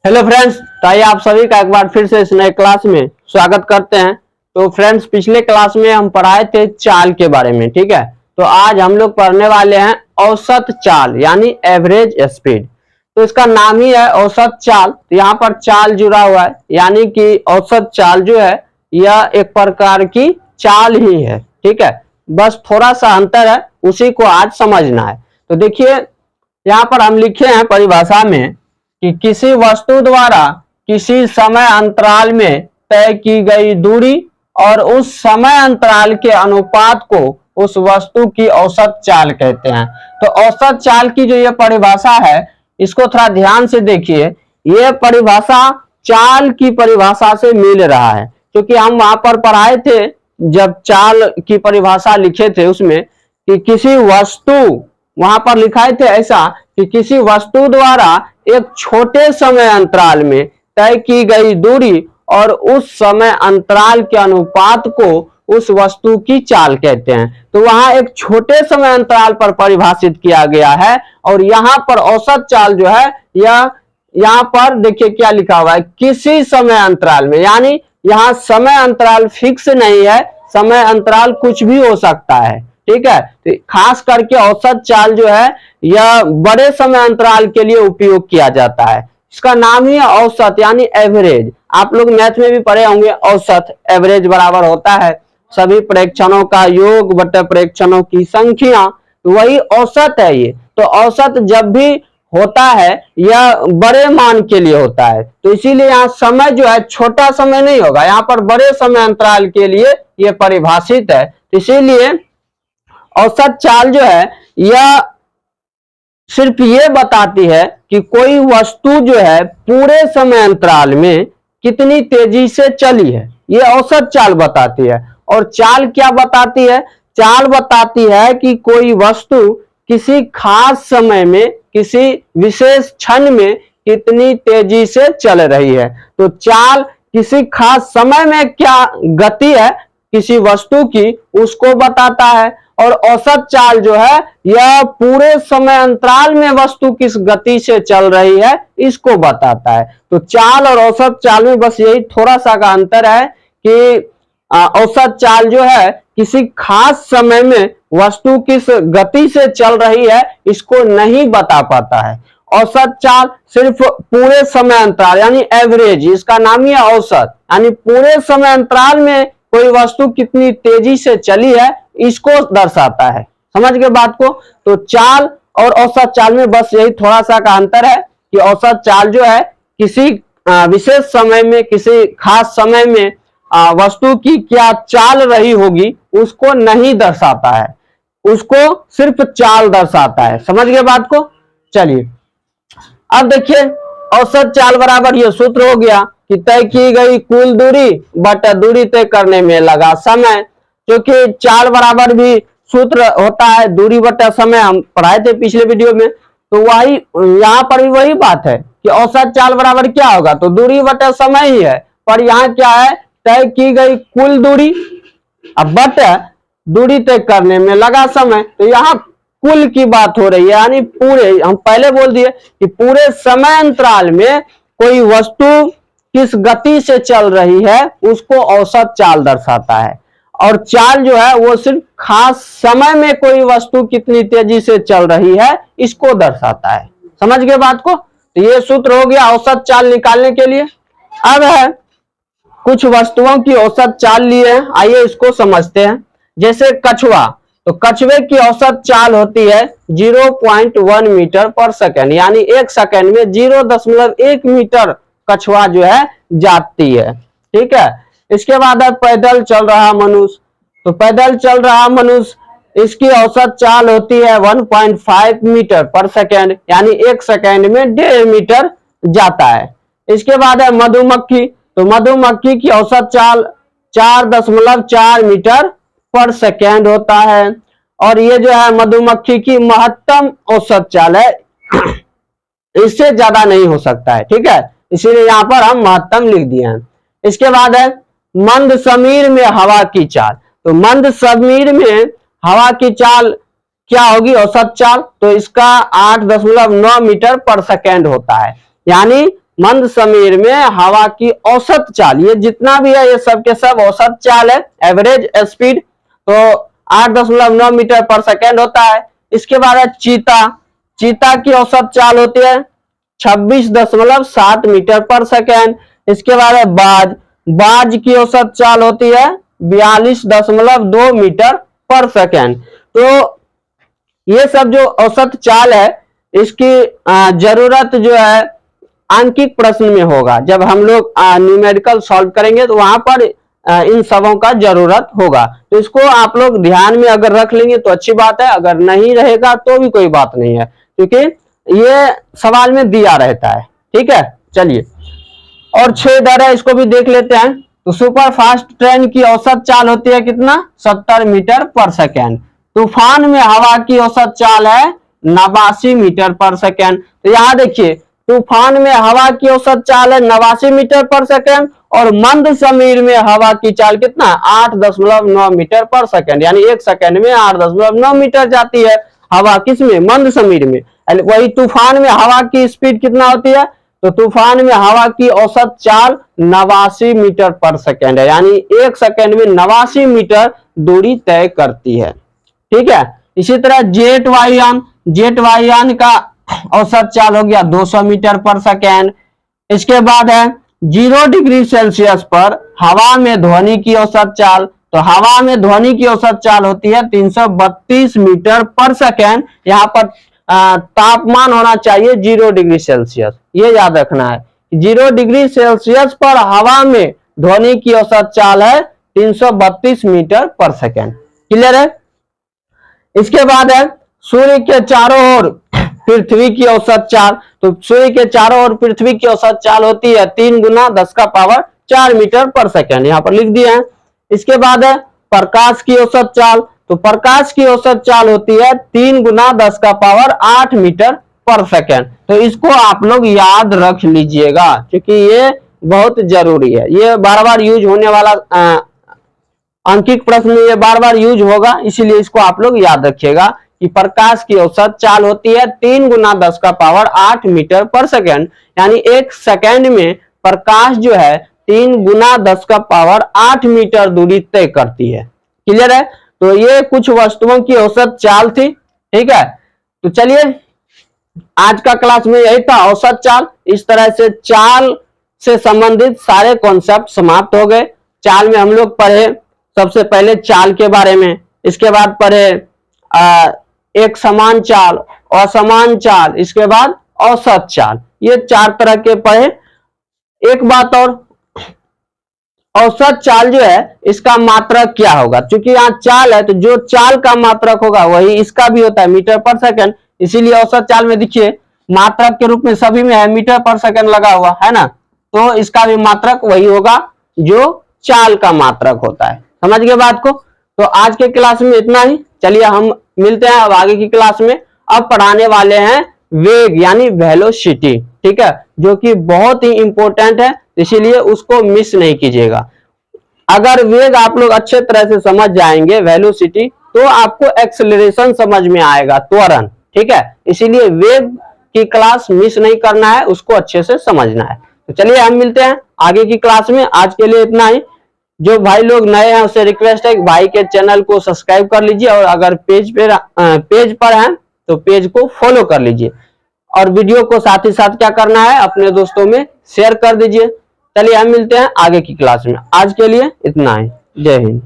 Hello friends, तो आइए आप सभी का एक बार फिर से इस नए क्लास में स्वागत करते हैं। तो फ्रेंड्स, पिछले क्लास में हम पढ़ाए थे चाल के बारे में, ठीक है। तो आज हम लोग पढ़ने वाले हैं औसत चाल यानी एवरेज स्पीड। तो इसका नाम ही है औसत चाल। तो यहाँ पर चाल जुड़ा हुआ है, यानी कि औसत चाल जो है यह एक प्रकार की चाल ही है, ठीक है। बस थोड़ा सा अंतर है, उसी को आज समझना है। तो देखिए, यहाँ पर हम लिखे हैं परिभाषा में कि किसी वस्तु द्वारा किसी समय अंतराल में तय की गई दूरी और उस समय अंतराल के अनुपात को उस वस्तु की औसत चाल कहते हैं। तो औसत चाल की जो ये परिभाषा है, इसको थोड़ा ध्यान से देखिए। ये परिभाषा चाल की परिभाषा से मिल रहा है, क्योंकि हम वहां पर पढ़ाए थे जब चाल की परिभाषा लिखे थे उसमें कि किसी वस्तु, वहां पर लिखाए थे ऐसा कि किसी वस्तु द्वारा एक छोटे समय अंतराल में तय की गई दूरी और उस समय अंतराल के अनुपात को उस वस्तु की चाल कहते हैं। तो वहां एक छोटे समय अंतराल पर परिभाषित किया गया है, और यहाँ पर औसत चाल जो है यह, यहाँ पर देखिए क्या लिखा हुआ है, किसी समय अंतराल में, यानी यहाँ समय अंतराल फिक्स नहीं है, समय अंतराल कुछ भी हो सकता है, ठीक है। तो खास करके औसत चाल जो है यह बड़े समय अंतराल के लिए उपयोग किया जाता है। इसका नाम ही है औसत यानी एवरेज। आप लोग मैथ में भी पढ़े होंगे, औसत एवरेज बराबर होता है सभी प्रेक्षणों का योग बटे प्रेक्षणों की संख्या, वही औसत है ये। तो औसत जब भी होता है यह बड़े मान के लिए होता है, तो इसीलिए यहाँ समय जो है छोटा समय नहीं होगा, यहाँ पर बड़े समय अंतराल के लिए यह परिभाषित है। इसीलिए औसत चाल जो है यह सिर्फ ये बताती है कि कोई वस्तु जो है पूरे समय अंतराल में कितनी तेजी से चली है, ये औसत चाल बताती है। और चाल क्या बताती है? चाल बताती है कि कोई वस्तु किसी खास समय में, किसी विशेष क्षण में कितनी तेजी से चल रही है। तो चाल किसी खास समय में क्या गति है किसी वस्तु की, उसको बताता है। और औसत चाल जो है यह पूरे समय अंतराल में वस्तु किस गति से चल रही है इसको बताता है। तो चाल और औसत चाल में बस यही थोड़ा सा का अंतर है कि औसत चाल जो है किसी खास समय में वस्तु किस गति से चल रही है इसको नहीं बता पाता है। औसत चाल सिर्फ पूरे समय अंतराल यानी एवरेज, इसका नाम ही है औसत, यानी पूरे समय अंतराल में कोई वस्तु कितनी तेजी से चली है इसको दर्शाता है। समझ गए बात को? तो चाल और औसत चाल में बस यही थोड़ा सा का अंतर है कि औसत चाल जो है किसी विशेष समय में, किसी खास समय में वस्तु की क्या चाल रही होगी उसको नहीं दर्शाता है, उसको सिर्फ चाल दर्शाता है। समझ गए बात को? चलिए अब देखिए, औसत चाल बराबर ये सूत्र हो गया कि तय की गई कुल दूरी बटा दूरी तय करने में लगा समय। क्योंकि चाल बराबर भी सूत्र होता है दूरी बटा समय, हम पढ़ाए थे पिछले वीडियो में। तो वही यहाँ पर भी वही बात है कि औसत चाल बराबर क्या होगा, तो दूरी बटा समय ही है। पर यहाँ क्या है, तय की गई कुल दूरी अब बटा दूरी तय करने में लगा समय। तो यहाँ कुल की बात हो रही है, यानी पूरे, हम पहले बोल दिए कि पूरे समय अंतराल में कोई वस्तु किस गति से चल रही है उसको औसत चाल दर्शाता है। और चाल जो है वो सिर्फ खास समय में कोई वस्तु कितनी तेजी से चल रही है इसको दर्शाता है। समझ गए बात को? तो ये सूत्र हो गया औसत चाल निकालने के लिए। अब है कुछ वस्तुओं की औसत चाल लिए, आइए इसको समझते हैं। जैसे कछुआ, तो कछुए की औसत चाल होती है 0.1 मीटर पर सेकेंड, यानी एक सेकेंड में 0.1 मीटर कछुआ जो है जाती है, ठीक है। इसके बाद है पैदल चल रहा मनुष्य, तो पैदल चल रहा मनुष्य इसकी औसत चाल होती है 1.5 मीटर पर सेकेंड, यानी एक सेकेंड में 1.5 मीटर जाता है। इसके बाद है मधुमक्खी, तो मधुमक्खी की औसत चाल 4.4 मीटर पर सेकेंड होता है। और ये जो है मधुमक्खी की महत्तम औसत चाल है, इससे ज्यादा नहीं हो सकता है, ठीक है, इसीलिए यहाँ पर हम महत्तम लिख दिए हैं। इसके बाद है मंद समीर में हवा की चाल, तो मंद समीर में हवा की चाल क्या होगी औसत चाल, तो इसका 8.9 मीटर पर सेकेंड होता है। यानी मंद समीर में हवा की औसत चाल, ये जितना भी है ये सब के सब औसत चाल है, एवरेज स्पीड, तो 8.9 मीटर पर सेकेंड होता है। इसके बाद है चीता, चीता की औसत चाल होती है 26.7 मीटर पर सेकेंड। इसके बाद है बाज, बाज की औसत चाल होती है 42.2 मीटर पर सेकेंड। तो ये सब जो औसत चाल है इसकी जरूरत जो है आंकिक प्रश्न में होगा, जब हम लोग न्यूमेरिकल सॉल्व करेंगे तो वहां पर इन सबों का जरूरत होगा। तो इसको आप लोग ध्यान में अगर रख लेंगे तो अच्छी बात है, अगर नहीं रहेगा तो भी कोई बात नहीं है, क्योंकि ये सवाल में दिया रहता है। ठीक है, चलिए और 6 दर है, इसको भी देख लेते हैं। तो सुपर फास्ट ट्रेन की औसत चाल होती है कितना, 70 मीटर पर सेकेंड। तूफान में हवा की औसत चाल है 89 मीटर पर सेकेंड। तो यहां देखिए तूफान में हवा की औसत चाल है 89 मीटर पर सेकेंड और मंद समीर में हवा की चाल कितना, 8.9 मीटर पर सेकेंड, यानी एक सेकेंड में 8.9 मीटर जाती है हवा, किसमें, मंद समीर में। वही तूफान में हवा की स्पीड कितना होती है, तो तूफान में हवा की औसत चाल 89 मीटर पर सेकेंड है, यानी एक सेकेंड में 89 मीटर दूरी तय करती है। ठीक है, इसी तरह जेट वायुयान, जेट वायुयान का औसत चाल हो गया 200 मीटर पर सेकेंड। इसके बाद है 0 डिग्री सेल्सियस पर हवा में ध्वनि की औसत चाल, तो हवा में ध्वनि की औसत चाल होती है 332 मीटर पर सेकेंड। यहाँ पर तापमान होना चाहिए 0 डिग्री सेल्सियस, ये याद रखना है। 0 डिग्री सेल्सियस पर हवा में ध्वनि की औसत चाल है 332 मीटर पर सेकेंड। क्लियर है। इसके बाद है सूर्य के चारों ओर पृथ्वी की औसत चाल, तो सूर्य के चारों ओर पृथ्वी की औसत चाल होती है 3 गुना 10⁴ मीटर पर सेकेंड, यहां पर लिख दिए हैं। इसके बाद है प्रकाश की औसत चाल, तो प्रकाश की औसत चाल होती है 3 गुना 10⁸ मीटर पर सेकेंड। तो इसको आप लोग याद रख लीजिएगा क्योंकि ये बहुत जरूरी है, ये बार बार यूज होने वाला अंकित प्रश्न में ये बार बार यूज होगा, इसीलिए इसको आप लोग याद रखिएगा कि प्रकाश की औसत चाल होती है 3 गुना 10⁸ मीटर पर सेकेंड, यानी एक सेकेंड में प्रकाश जो है 3 गुना 10⁸ मीटर दूरी तय करती है। क्लियर है। तो ये कुछ वस्तुओं की औसत चाल थी। ठीक है, तो चलिए आज का क्लास में यही था, औसत चाल। इस तरह से चाल से संबंधित सारे कॉन्सेप्ट समाप्त हो गए। चाल में हम लोग पढ़े सबसे पहले चाल के बारे में, इसके बाद पढ़े एक समान चाल, असमान चाल, इसके बाद औसत चाल, ये 4 तरह के पढ़े। एक बात और, औसत चाल जो है इसका मात्रक क्या होगा, क्योंकि यहाँ चाल है तो जो चाल का मात्रक होगा वही इसका भी होता है, मीटर पर सेकंड। इसीलिए औसत चाल में देखिए मात्रक के रूप में सभी में है मीटर पर सेकंड लगा हुआ है ना, तो इसका भी मात्रक वही होगा जो चाल का मात्रक होता है। समझ गए बात को। तो आज के क्लास में इतना ही, चलिए हम मिलते हैं अब आगे की क्लास में। अब पढ़ाने वाले हैं वेग यानी वेलोसिटी, ठीक है, जो कि बहुत ही इंपॉर्टेंट है, इसीलिए उसको मिस नहीं कीजिएगा। अगर वेग आप लोग अच्छे तरह से समझ जाएंगे वेलोसिटी, तो आपको एक्सेलरेशन समझ में आएगा, त्वरण। ठीक है, इसीलिए वेग की क्लास मिस नहीं करना है, उसको अच्छे से समझना है। तो चलिए हम मिलते हैं आगे की क्लास में। आज के लिए इतना ही। जो भाई लोग नए हैं उससे रिक्वेस्ट है कि भाई के चैनल को सब्सक्राइब कर लीजिए, और अगर पेज पर हैं तो पेज को फॉलो कर लीजिए, और वीडियो को साथ ही साथ क्या करना है, अपने दोस्तों में शेयर कर दीजिए। चलिए हम मिलते हैं आगे की क्लास में। आज के लिए इतना ही। जय हिंद।